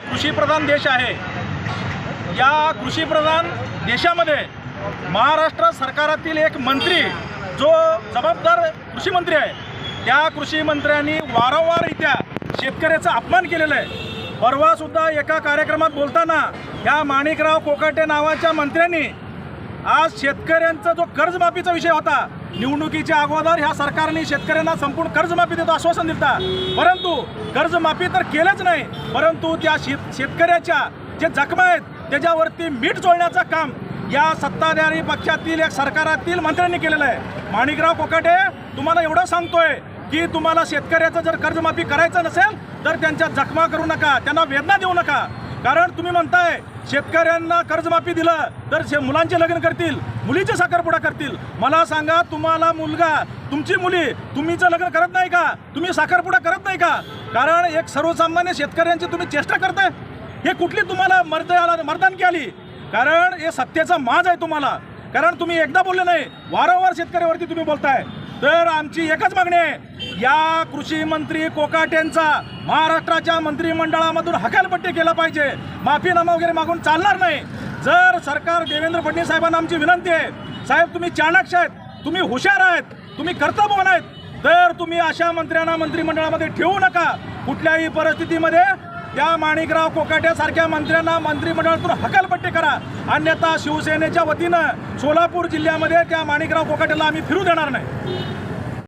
कृषीप्रधान देश आहे। या कृषीप्रधान देशामध्ये महाराष्ट्र सरकारातील एक मंत्री जो जबाबदार कृषी मंत्री आहे, त्या कृषी मंत्र्यांनी वारंवाररित्या शेतकऱ्याचा अपमान केलेला आहे। परवासुद्धा एका कार्यक्रमात बोलताना या माणिकराव कोकाटे नावाच्या मंत्र्यांनी आज शेतकऱ्यांचा जो कर्जमाफीचा विषय होता, निवडणुकीच्या अगोदर ह्या सरकारने शेतकऱ्यांना संपूर्ण कर्जमाफी देतो आश्वासन दिलं, परंतु कर्जमाफी तर केलंच नाही, परंतु त्या शेतकऱ्याच्या जे जखमा आहेत त्याच्यावरती मीठ चोळण्याचं काम या सत्ताधारी पक्षातील एक सरकारातील मंत्र्यांनी केलेलं आहे। माणिकराव कोकाटे, तुम्हाला एवढं सांगतोय की तुम्हाला शेतकऱ्याचं जर कर्जमाफी करायचं नसेल तर त्यांच्या जखमा करू नका, त्यांना वेदना देऊ नका। कारण तुम्ही म्हणताय शेतकऱ्यांना कर्जमाफी दिलं तर मुलांचे लग्न करतील, मुलीचे साखरपुडा करतील। मला सांगा, तुम्हाला मुलगा, तुमची मुली तुम्हीचं लग्न करत नाही का? तुम्ही साखरपुडा करत नाही का? कारण एक सर्वसामान्य शेतकऱ्यांची तुम्ही चेष्टा करताय। हे कुठली तुम्हाला मर्दानगी आली? कारण हे सत्तेचा माज आहे तुम्हाला। कारण तुम्ही एकदा बोलले नाही, वारंवार शेतकऱ्यावरती तुम्ही बोलताय। तर आमची एकच मागणी आहे, या कृषी मंत्री कोकाटेंचा महाराष्ट्राच्या मंत्रिमंडळामधून हकालपट्टी केला पाहिजे। माफीनामा वगैरे मागून चालणार नाही। जर सरकार, देवेंद्र फडणवीस साहेबांना आमची विनंती आहे, साहेब तुम्ही चाणक्य आहेत, तुम्ही हुशार आहेत, तुम्ही कर्तव्यवान आहेत, तर तुम्ही अशा मंत्र्यांना मंत्रिमंडळामध्ये ठेवू नका। कुठल्याही परिस्थितीमध्ये त्या माणिकराव कोकाट्यासारख्या मंत्र्यांना मंत्रिमंडळातून हकालपट्टी करा, अन्यथा शिवसेनेच्या वतीनं सोलापूर जिल्ह्यामध्ये त्या माणिकराव कोकाटेला आम्ही फिरू देणार नाही।